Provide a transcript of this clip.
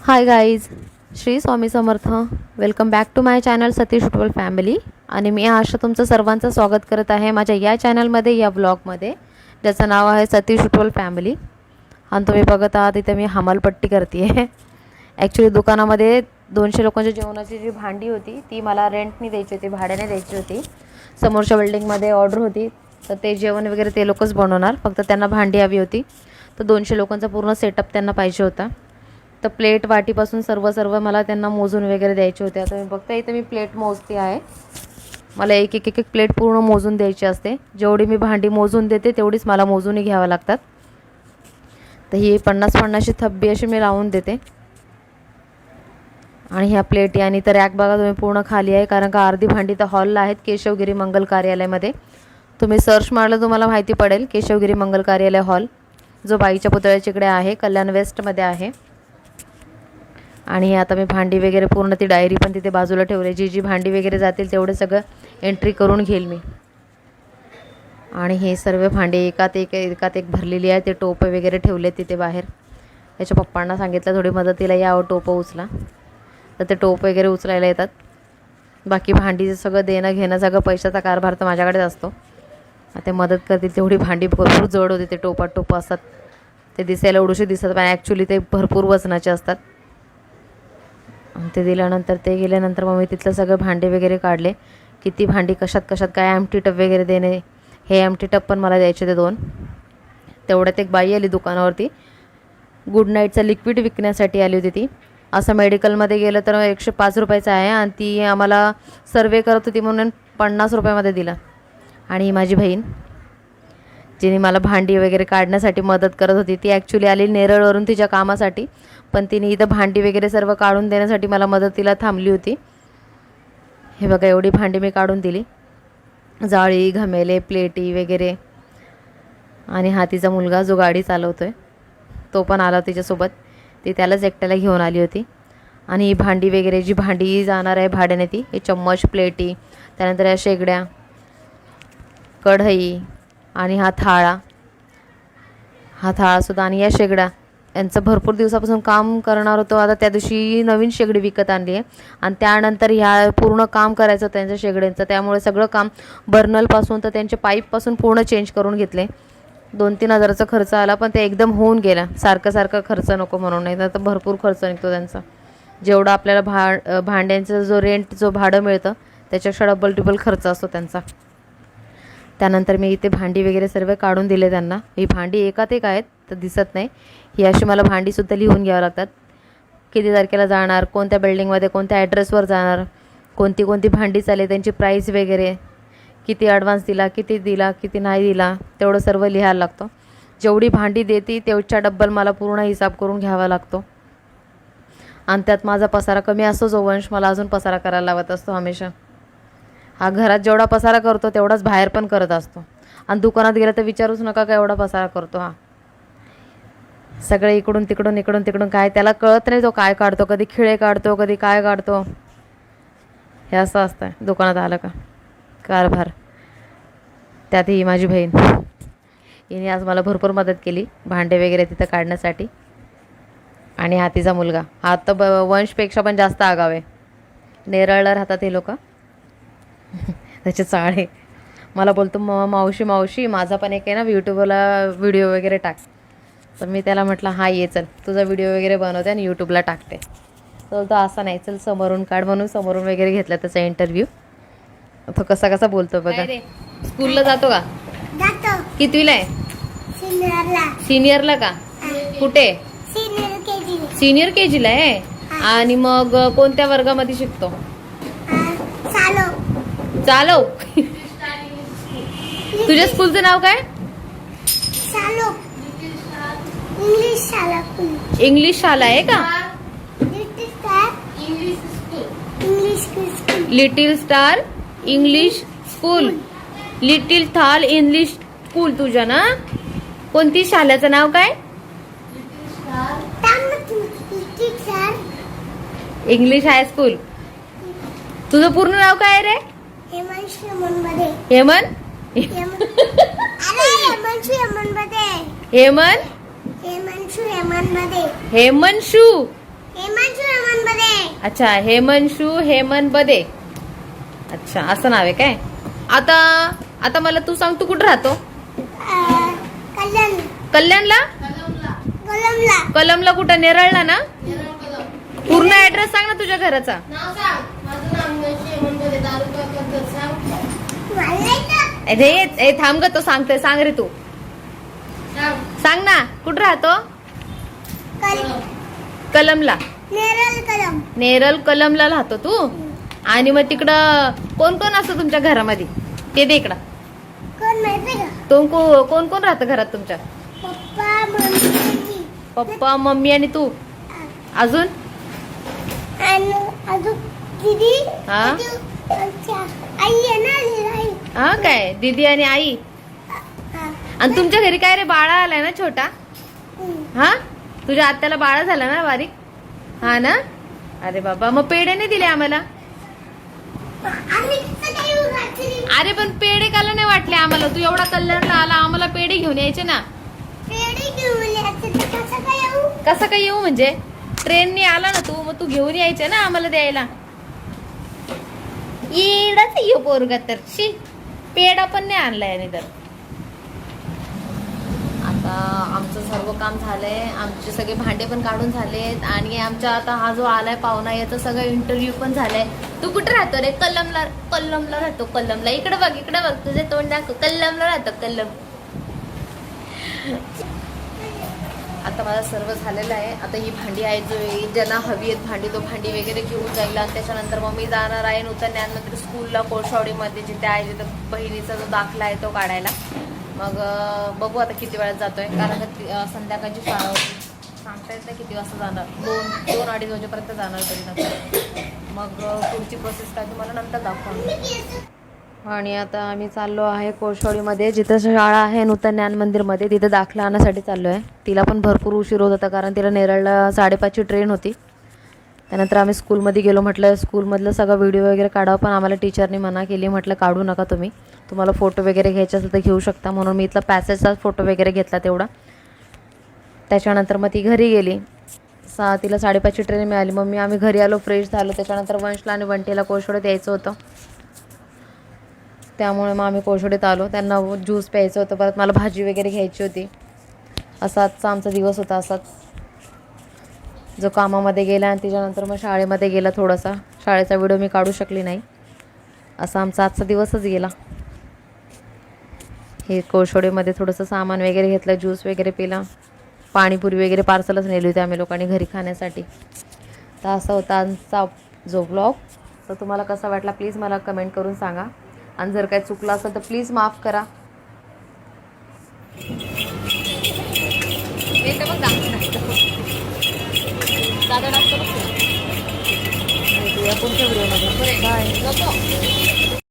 High guys, Shri Swami Samarth. Welcome back to my channel Satish Utwal family. आणि मी आशा तुमचं सर्वांचं स्वागत करत आहे माझ्या या चॅनलमध्ये, या ब्लॉगमध्ये, ज्याचं नाव आहे सतीश उटवल फॅमिली. आणि तुम्ही बघत आहात इथे मी हमालपट्टी करते आहे. ॲक्च्युली दुकानामध्ये 200 लोकांच्या जेवणाची जी भांडी होती ती मला रेंटनी द्यायची होती, भाड्याने द्यायची होती. समोरच्या बिल्डिंगमध्ये ऑर्डर होती, तर ते जेवण वगैरे ते लोकच बनवणार, फक्त त्यांना भांडी हवी होती. तर 200 लोकांचा पूर्ण सेटअप त्यांना पाहिजे होता. तर प्लेट वाटीपासून सर्व मला त्यांना मोजून वगैरे द्यायचे होते. आता मी बघता इथे मी प्लेट मोजते आहे. मला एक एक प्लेट पूर्ण मोजून द्यायची असते. जेवढी मी भांडी मोजून देते तेवढीच मला मोजूनही घ्यावं लागतात. तर ही 50-50ची थब्बी अशी मी लावून देते. आणि ह्या प्लेटी आणि तर रॅक बघा तुम्ही पूर्ण खाली आहे, कारण का अर्धी भांडी तर हॉलला आहेत केशवगिरी मंगल कार्यालयामध्ये. तुम्ही सर्च मारलं तुम्हाला माहिती पडेल, केशवगिरी मंगल कार्यालय हॉल, जो बाईच्या पुतळ्याच्या इकडे आहे, कल्याण वेस्टमध्ये आहे. आणि आता मी भांडी वगैरे पूर्ण ती डायरी पण तिथे बाजूला ठेवली. जी भांडी वगैरे जातील तेवढे सगळं एंट्री करून घेईल मी. आणि हे सर्व भांडी एकात एक भरलेली आहे. ते टोपं वगैरे ठेवले तिथे बाहेर. याच्या पप्पांना सांगितलं थोडी मदतीला यावं, टोपं उचला. तर ते टोप वगैरे उचलायला येतात. बाकी भांडीचं सगळं देणं घेणं सगळं पैशाचा कारभार तर माझ्याकडेच असतो. ते मदत करतील तेवढी भांडी भरपूर जड होते. ते टोपं असतात, ते दिसायला एवढूशी दिसतात पण ॲक्च्युली ते भरपूर वजनाचे असतात. ते दिल्यानंतर ते गेल्यानंतर मग मी तिथलं सगळं भांडे वगैरे काढले. किती भांडी कशात काय एम्प्टी टब वगैरे देणे. हे एम्प्टी टब पण मला द्यायचे ते 2. तेवढ्यात एक बाई आली दुकानावरती, गुड नाईटचं लिक्विड विकण्यासाठी आली होती ती. असं मेडिकलमध्ये गेलं तर 105 रुपयाचं आहे, आणि ती आम्हाला सर्वे करत होती म्हणून 50 रुपयामध्ये दिला. आणि माझी बहीण जिने मला भांडी वगैरे काढण्यासाठी मदत करत होती, ती ॲक्च्युली आली नेरळवरून तिच्या कामासाठी, पण तिने इथं भांडी वगैरे सर्व काढून देण्यासाठी मला मदतीला थांबली होती. हे बघा एवढी भांडी मी काढून दिली, जाळी, घमेले, प्लेटी वगैरे. आणि हा तिचा मुलगा जो गाडी चालवतोय तो पण आला तिच्यासोबत. ती त्यालाच एकट्याला घेऊन आली होती. आणि ही भांडी वगैरे जी भांडी जाणार आहे भाड्याने, ती हे चम्मच, प्लेटी, त्यानंतर या शेगड्या, कढई, आणि हा थाळासुद्धा, आणि या शेगड्या यांचं भरपूर दिवसापासून काम करणार होतो. आता त्या दिवशी नवीन शेगडी विकत आणली आहे, आणि त्यानंतर ह्या पूर्ण काम करायचं होतं त्यांच्या शेगड्यांचं. त्यामुळे सगळं काम बर्नलपासून तर त्यांचे पाईपपासून पूर्ण चेंज करून घेतले. 2-3 हजाराचा खर्च आला, पण ते एकदम होऊन गेला. सारखं खर्च नको म्हणून, नाही तर भरपूर खर्च निघतो त्यांचा. जेवढं आपल्याला भांड्यांचं जो भाडं मिळतं त्याच्यापेक्षा डबल टिबल खर्च असतो त्यांचा. त्यानंतर मी इथे भांडी वगैरे सर्व काढून दिले त्यांना. ही भांडी एकात एक आहेत तर दिसत नाही. ही अशी मला भांडीसुद्धा लिहून घ्यावं लागतात. किती तारखेला जाणार, कोणत्या बिल्डिंगमध्ये, कोणत्या ॲड्रेसवर जाणार, कोणती भांडी चालेल, त्यांची प्राईस वगैरे, किती ॲडव्हान्स दिला, किती नाही दिला, तेवढं सर्व लिहायला लागतं. जेवढी भांडी देते तेवढ्या डब्बल मला पूर्ण हिसाब करून घ्यावा लागतो. आणि त्यात माझा पसारा कमी असतो जो वंश मला अजून पसारा करायला लावत असतो हमेशा. हा घरात जेवढा पसारा करतो तेवढाच बाहेर पण करत असतो. आणि दुकानात गेलं तर विचारूच नका का एवढा पसारा करतो हा. सगळे इकडून तिकडून काय त्याला कळत नाही तो काय काढतो. कधी खिळे काढतो, कधी काय काढतो. हे असं असतं दुकानात आलं का कारभार. त्यात ही माझी बहीण, हिने आज मला भरपूर मदत केली भांडे वगैरे तिथं काढण्यासाठी. आणि हा तिचा मुलगा, हा तर वंशपेक्षा पण जास्त आगाव आहे. नेरळला राहतात हे लोक. त्याचे चाळे मला बोलतो मावशी माझा पण एक आहे ना यूट्यूबला व्हिडिओ वगैरे टाक. तर मी त्याला म्हटलं हा ये चल तुझा व्हिडिओ वगैरे बनवते आणि यूट्यूबला टाकते. तर तो असा नाही, चल समोरून काढ म्हणून समोरून वगैरे घेतला त्याचा इंटरव्ह्यू. तो कसा बोलतो बघा. स्कूलला जातो का? कितवीला आहे? सिनियरला का? कुठे? सिनियर KGला आहे. आणि मग कोणत्या वर्गामध्ये शिकतो? चालव. तुझ्या स्कूलचं नाव काय? इंग्लिश शाळा आहे का? Little star English school. Little थाल इंग्लिश स्कूल तुझ्या ना? कोणती शाळेचं नाव काय? English high school. तुझं पूर्ण नाव काय रे? हेमन हेमंशू. अच्छा, हेमंशू हेमंत बदे. अच्छा, असं नाव आहे काय? आता आता मला तू सांग, तू कुठं राहतो? कल्याणला. कलमला कुठं? नेरळला ना? पूर्ण ऍड्रेस सांग ना तुझ्या घराचा. ए थांब ग, तो सांगतोय. सांग रे तू, सांग ना कुठं राहतो? कलमला. नेरल कलमला राहतो तू. आणि मग तिकडं कोण कोण असतं तुमच्या घरामध्ये? ते दे इकडं. कोण कोण राहतं घरात तुमच्या? पप्पा मम्मी आणि तू. अजून? हा हा काय, दीदी आणि आई. आणि तुमच्या घरी काय रे, बाळा आलाय ना छोटा? हा, तुझ्या आत्याला बाळा झाला ना बारीक? हा ना. अरे बाबा, मग पेढे नाही दिले आम्हाला? अरे पण पेढे काला नाही वाटले आम्हाला? तू एवढा कल्याणला आला, आम्हाला पेढे घेऊन यायचे ना. कसं काय येऊ म्हणजे? ट्रेनने आला ना तू, मग तू घेऊन यायचे ना आम्हाला द्यायला. येडाच येऊ पोरगा तर. शी, पेढा पण नाही आणलाय. आणि तर आता आमचं सर्व काम झालंय, आमचे सगळे भांडे पण काढून झालेत. आणि आमच्या आता हा जो आलाय पाहुणा, याचा सगळं इंटरव्ह्यू पण झालाय. तू कुठे राहतो रे? कलमला. कलमला राहतो. कलमला. इकडे बघ, इकडे बघ, तुझे तोंड दाखव. कलमला राहतो. कलम. आता माझं सर्व झालेलं आहे. आता ही भांडी आहे, जो ज्यांना हवी आहेत भांडी, तो भांडी वगैरे घेऊन जाईल. आणि त्याच्यानंतर मग मी जाणार आहे नूतन ज्ञानमंदिर स्कूलला, कोळशावडीमध्ये, जिथे आहे, जिथं बहिणीचा जो दाखला आहे तो काढायला. मग बघू आता किती वेळात जातोय, कारण संध्याकाळची शाळा होती. सांगता येत नाही किती वाजता जाणार. 2-2-2:30 वाजेपर्यंत जाणार तरी नंतर. मग पुढची प्रोसेस काय तुम्हाला नंतर दाखवणार. आणि आता आम्ही चाललो आहे कोळशावडीमध्ये, जिथं शाळा आहे नूतन ज्ञान मंदिरमध्ये. तिथे दाखला आणण्यासाठी चाललो आहे. तिला पण भरपूर उशीर होत होता, कारण तिला नेरळला 5:30ची ट्रेन होती. त्यानंतर आम्ही स्कूलमध्ये गेलो. म्हटलं स्कूलमधलं सगळं व्हिडिओ वगैरे काढावं, पण आम्हाला टीचरनी मना केली. म्हटलं काढू नका तुम्ही, तुम्हाला फोटो वगैरे घ्यायचे असेल तर घेऊ शकता. म्हणून मी इथला पॅसेजचाच फोटो वगैरे घेतला तेवढा. त्याच्यानंतर मग ती घरी गेली. तिला 5:30ची ट्रेन मिळाली. मग आम्ही घरी आलो, फ्रेश झालो. त्याच्यानंतर वंशला आणि बंटीला कोळशावडीत यायचं होतं, त्यामुळे मग आम्ही कोळशावडीत आलो. त्यांना ज्यूस प्यायचं होतं, परत मला भाजी वगैरे घ्यायची होती. असा आजचा आमचा दिवस होता. असाच जो कामामध्ये गेला आणि त्याच्यानंतर मग शाळेमध्ये गेला. थोडासा शाळेचा व्हिडिओ मी काढू शकली नाही. असा आमचा आजचा दिवसच गेला. हे कोळशावडीमध्ये थोडंसं सामान वगैरे घेतलं, ज्यूस वगैरे पिला, पाणीपुरी वगैरे पार्सलच नेली होती आम्ही लोकांनी घरी खाण्यासाठी. तर असा होता आमचा जो ब्लॉग. तर तुम्हाला कसा वाटला प्लीज मला कमेंट करून सांगा. आणि जर काही चुकलं असेल तर प्लीज माफ करा. दादा पुढच्या व्हिडिओमध्ये बाय.